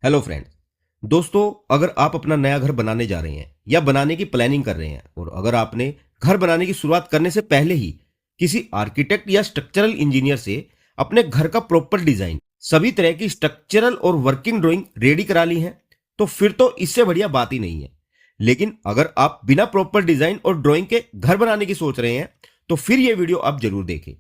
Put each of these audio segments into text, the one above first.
Hello friends. दोस्तों, अगर आप अपना नया घर बनाने जा रहे हैं या बनाने की प्लानिंग कर रहे हैं और अगर आपने घर बनाने की शुरुआत करने से पहले ही किसी आर्किटेक्ट या स्ट्रक्चरल इंजीनियर से अपने घर का प्रॉपर डिजाइन, सभी तरह की स्ट्रक्चरल और वर्किंग ड्राइंग रेडी करा ली है, तो फिर तो इससे बढ़िया बात ही नहीं है। लेकिन अगर आप बिना प्रॉपर डिजाइन और ड्राइंग के घर बनाने की सोच रहे हैं तो फिर यह वीडियो आप जरूर देखें,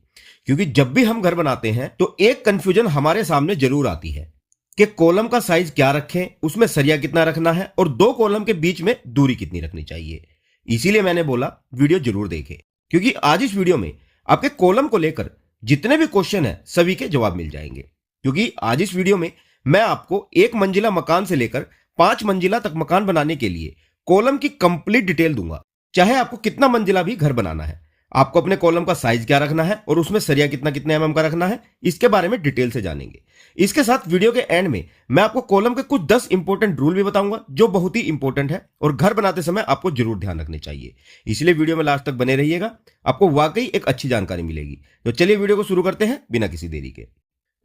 क्योंकि जब भी हम घर बनाते हैं तो एक कंफ्यूजन हमारे सामने जरूर आती है कि कॉलम का साइज क्या रखें, उसमें सरिया कितना रखना है और दो कॉलम के बीच में दूरी कितनी रखनी चाहिए। इसीलिए मैंने बोला वीडियो जरूर देखें, क्योंकि आज इस वीडियो में आपके कॉलम को लेकर जितने भी क्वेश्चन है सभी के जवाब मिल जाएंगे। क्योंकि आज इस वीडियो में मैं आपको एक मंजिला मकान से लेकर 5 मंजिला तक मकान बनाने के लिए कॉलम की कंप्लीट डिटेल दूंगा। चाहे आपको कितना मंजिला भी घर बनाना है, आपको अपने कॉलम का साइज क्या रखना है और उसमें सरिया कितना कितने एमएम का रखना है, इसके बारे में डिटेल से जानेंगे। इसके साथ वीडियो के एंड में मैं आपको कॉलम के कुछ 10 इंपॉर्टेंट रूल भी बताऊंगा जो बहुत ही इंपॉर्टेंट है और घर बनाते समय आपको जरूर ध्यान रखने चाहिए। इसलिए वीडियो में लास्ट तक बने रहिएगा, आपको वाकई एक अच्छी जानकारी मिलेगी। तो चलिए वीडियो को शुरू करते हैं बिना किसी देरी के।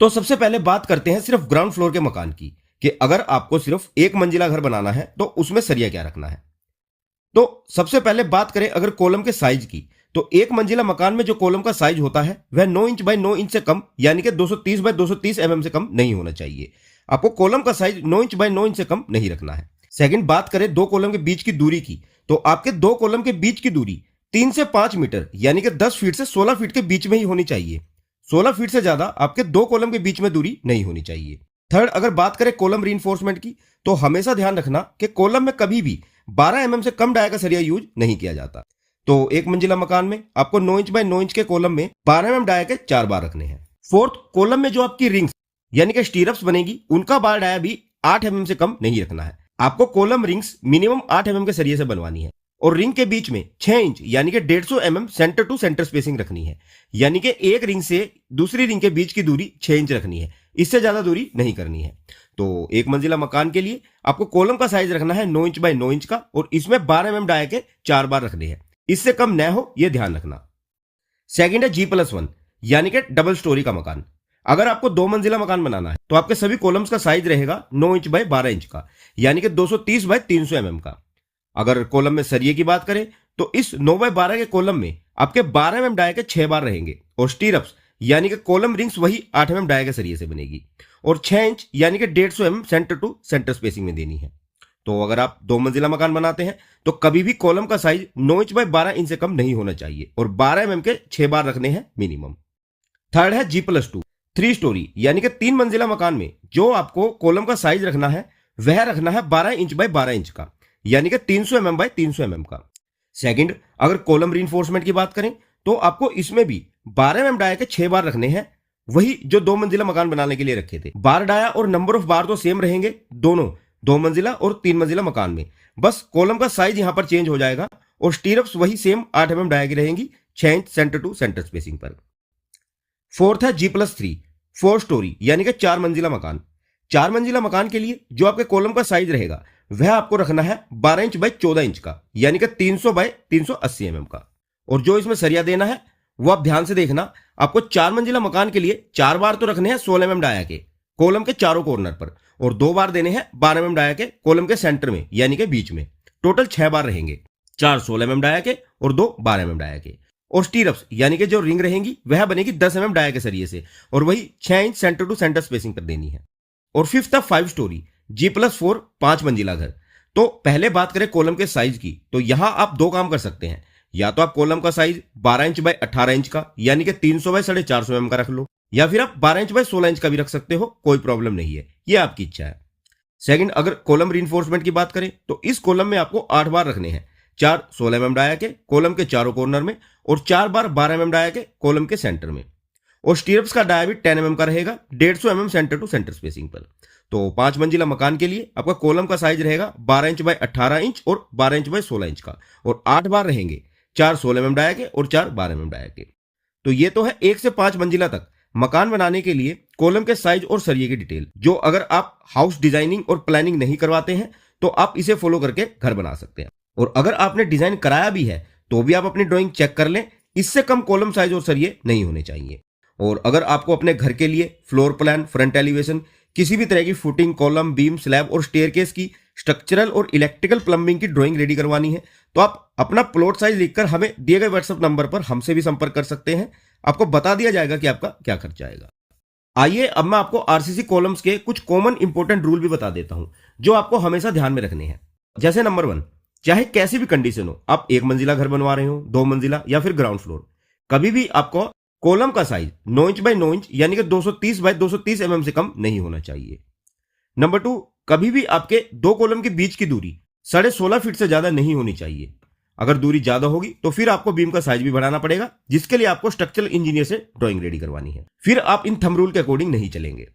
तो सबसे पहले बात करते हैं सिर्फ ग्राउंड फ्लोर के मकान की, कि अगर आपको सिर्फ एक मंजिला घर बनाना है तो उसमें सरिया क्या रखना है। तो सबसे पहले बात करें अगर कॉलम के साइज की, तो एक मंजिला मकान में जो कॉलम का साइज होता है वह 9 इंच बाय 9 इंच से कम, यानी कि 230 बाय 230 एमएम से कम नहीं होना चाहिए। आपको कॉलम का साइज 9 इंच बाय 9 इंच से कम नहीं रखना है। सेकंड, बात करें दो कॉलम के बीच की दूरी की, तो आपके दो कॉलम के बीच की दूरी 3 से 5 मीटर यानी कि 10 फीट से 16 फीट के बीच में ही होनी चाहिए। 16 फीट से ज्यादा आपके दो कॉलम के बीच में दूरी नहीं होनी चाहिए। थर्ड, अगर बात करें कॉलम रीइंफोर्समेंट की, तो हमेशा ध्यान रखना कि कॉलम में कभी भी 12 एमएम से कम डाया का सरिया यूज नहीं किया जाता। तो एक मंजिला मकान में आपको 9 इंच बाय 9 इंच के कॉलम में 12 एमएम डाया के 4 बार रखने हैं। फोर्थ, कॉलम में जो आपकी रिंग्स यानी कि स्टीरअप्स बनेगी, उनका बार डाया भी 8 एमएम से कम नहीं रखना है। आपको कॉलम रिंग्स मिनिमम 8 एमएम के सरिये से बनवानी है और रिंग के बीच में 6 इंच यानी कि 150 MM centre to centre spacing रखनी है, यानी कि एक रिंग से दूसरी रिंग के बीच की दूरी 6 इंच रखनी है, इससे ज्यादा दूरी नहीं करनी है। तो एक मंजिला मकान के लिए आपको कॉलम का साइज रखना है 9 इंच बाय 9 इंच का और इसमें 12 एमएम डाया के 4 बार रखने हैं, इससे कम न हो यह ध्यान रखना। सेकंड है G+1 यानी कि डबल स्टोरी का मकान। अगर आपको 2 मंजिला मकान बनाना है तो आपके सभी कॉलम्स का साइज रहेगा 9 इंच बाय 12 इंच का, यानी कि 230 बाय 300 एमएम का। अगर कॉलम में सरिये की बात करें तो इस 9 बाय 12 के कॉलम में आपके 12 एमएम डाया के 6 बार रहेंगे और स्टीरअप्स यानी कि कॉलम रिंग्स वही 8 एमएम डाया के सरिये से बनेगी और 6 इंच यानी कि 150 MM centre to centre spacing में देनी है। तो अगर आप 2 मंजिला मकान बनाते हैं तो कभी भी कॉलम का साइज 9 इंच बाय 12 इंच से कम नहीं होना चाहिए और 12 एमएम के 6 बार रखने हैं मिनिमम। थर्ड है G+2 3 स्टोरी यानी कि 3 मंजिला मकान में जो आपको कॉलम का साइज रखना है वह रखना है 12 इंच बाय 12 इंच का, यानी कि 300 एमएम बाय 300 एमएम का। सेकंड, अगर कॉलम रीइंफोर्समेंट की बात करें तो आपको इसमें भी 12 एमएम डाया के 6 बार रखने हैं, वही जो 2 मंजिला मकान बनाने के लिए रखे थे। बार डाया और नंबर ऑफ बार तो सेम रहेंगे दोनों 2 मंजिला और 3 मंजिला मकान में, बस कॉलम का साइज यहां पर चेंज हो जाएगा और स्टीरअप्स वही सेम 8 एमएम डाया की रहेंगी 6 inch centre to centre spacing पर। फोर्थ है G+3 4 स्टोरी यानी कि 4 मंजिला मकान। 4 मंजिला मकान के लिए जो आपके कॉलम का साइज रहेगा वह आपको रखना है 12 इंच बाय 14 इंच का, यानी कि 300 बाय 380 एमएम का। और जो इसमें सरिया देना है वो आप ध्यान से देखना, आपको 4 मंजिला मकान के लिए 4 बार तो रखने हैं 16 एमएम डाया के कॉलम के चारों कॉर्नर पर और 2 बार देने हैं 12 एमएम डाया के कॉलम के सेंटर में यानी कि बीच में। टोटल 6 बार रहेंगे, 4 16 एमएम डाया के और 2 12 एमएम डाया के। और स्टीरअप्स यानी कि जो रिंग रहेंगी वह बनेगी 10 एमएम डाया के सरिये से और वही 6 inch centre to centre spacing पर देनी है। और फिफ्थ है 5 स्टोरी G+4 5 मंजिला घर। तो पहले बात करें कॉलम के साइज की, तो यहां आप 2 काम कर सकते हैं, या तो आप कॉलम का साइज 12 इंच बाय 18 इंच का यानी कि 300 बाय 450 एमएम का रख लो, या फिर आप 12 इंच बाय 16 इंच का भी रख सकते हो, कोई प्रॉब्लम नहीं है, ये आपकी इच्छा है। सेकंड, अगर कॉलम रीइंफोर्समेंट की बात करें तो इस कॉलम में आपको 8 बार रखने हैं, 4 16 एमएम डाया के कॉलम के चारों कॉर्नर में और 4 बार 12 एमएम डाया के कॉलम के सेंटर में। और स्टीरअप्स का डाया भी 10 एमएम का रहेगा 150 MM centre to centre spacing पर। तो 5 मंजिला मकान के लिए आपका कॉलम का साइज रहेगा 12 इंच बाय 18 इंच और 12 इंच बाय 16 इंच का और 8 बार रहेंगे, 4 16 एमएम डाया के और 4 12 एमएम डाया के। तो ये तो है 1 से 5 मंजिला तक मकान बनाने के लिए कॉलम के साइज और सरिये की डिटेल, जो अगर आप हाउस डिजाइनिंग और प्लानिंग नहीं करवाते हैं तो आप इसे फॉलो करके घर बना सकते हैं। और अगर आपने डिजाइन कराया भी है तो भी आप अपनी ड्राइंग चेक कर लें, इससे कम कॉलम साइज और सरिये नहीं होने चाहिए। और अगर आपको अपने घर के लिए फ्लोर प्लान, फ्रंट एलिवेशन, किसी भी तरह की फुटिंग, कॉलम, बीम, स्लैब और स्टेयरकेस की स्ट्रक्चरल और इलेक्ट्रिकल प्लम्बिंग की ड्राइंग रेडी करवानी है तो आप अपना प्लॉट साइज लिखकर हमें दिए गए व्हाट्सएप नंबर पर हमसे भी संपर्क कर सकते हैं। आपको बता दिया जाएगा कि आपका क्या खर्चा आएगा। आइए अब मैं आपको आरसीसी कॉलम्स के कुछ कॉमन इंपॉर्टेंट रूल भी बता देता हूं जो आपको हमेशा ध्यान में रखने हैं। जैसे नंबर 1, चाहे कैसी भी कंडीशन हो, आप 1 मंजिला घर बनवा रहे हो, 2 मंजिला या फिर ग्राउंड फ्लोर, कभी भी आपको कॉलम का साइज 9 इंच बाय 9 इंच यानी कि 230 बाय 230 mm से कम नहीं होना चाहिए। नंबर 2, कभी भी आपके दो कॉलम के बीच की दूरी 16.5 फीट से ज्यादा नहीं होनी चाहिए। अगर दूरी ज्यादा होगी तो फिर आपको बीम का साइज भी बढ़ाना पड़ेगा, जिसके लिए आपको स्ट्रक्चरल इंजीनियर से ड्राइंग रेडी करवानी है। फिर आप इन थंब रूल के अकॉर्डिंग नहीं चलेंगे।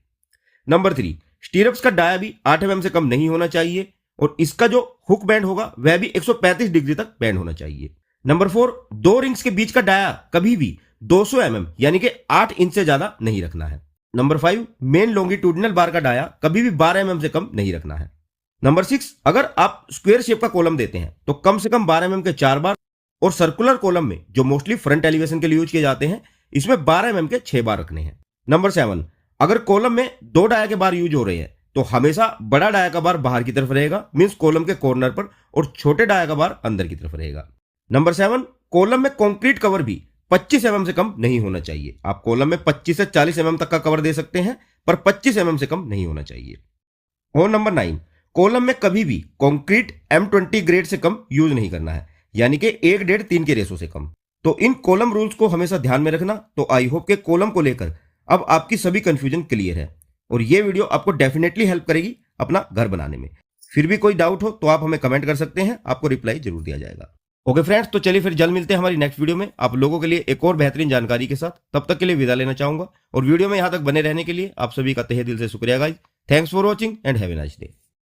नंबर 3, स्टीरअप्स का डाया भी 8 mm से कम नहीं होना चाहिए और इसका जो हुक बैंड होगा वह भी 135 डिग्री तक बैंड होना चाहिए। नंबर 4, दो रिंग्स के बीच का डाया कभी भी 200 mm यानी कि 8 इंच से ज्यादा नहीं रखना है। नंबर 5, मेन लॉन्गिट्यूडिनल बार का डाया कभी भी 12 mm से कम नहीं रखना है। नंबर 6, अगर आप स्क्वायर शेप का कॉलम देते हैं तो कम से कम 12 mm के 4 बार और सर्कुलर कॉलम में जो मोस्टली फ्रंट एलिवेशन के लिए यूज किए जाते हैं इसमें 12 mm के 6 बार रखने हैं। नंबर 7, अगर कॉलम में 2 डाया के बार यूज हो रहे हैं तो हमेशा बड़ा डाया का बार बाहर की तरफ रहेगा, मींस कॉलम के कॉर्नर पर, और छोटे डाया का बार अंदर की तरफ रहेगा। नंबर 7, कॉलम में कंक्रीट कवर भी 25 mm से कम नहीं होना चाहिए। आप कॉलम में 25 से 40 mm तक का कवर दे सकते हैं पर 25 mm से कम नहीं होना चाहिए। और नंबर 9, कॉलम में कभी भी कंक्रीट M20 ग्रेड से कम यूज नहीं करना है, यानी कि 1:3 के रेशो से कम। तो इन कॉलम रूल्स को हमेशा ध्यान में रखना। तो आई होप के कॉलम को लेकर अब आपकी सभी कंफ्यूजन क्लियर है और ये वीडियो आपको डेफिनेटली हेल्प करेगी अपना घर बनाने में। फिर भी कोई डाउट हो तो आप हमें कमेंट कर सकते हैं, आपको रिप्लाई जरूर दिया जाएगा। ओके फ्रेंड्स, तो चलिए फिर जल्द मिलते हैं हमारी नेक्स्ट वीडियो में आप लोगों के लिए एक और बेहतरीन जानकारी के साथ। तब तक के लिए विदा लेना चाहूंगा और वीडियो में यहां तक बने रहने के लिए आप सभी का तहे दिल से शुक्रिया guys. Thanks for watching and have a nice day.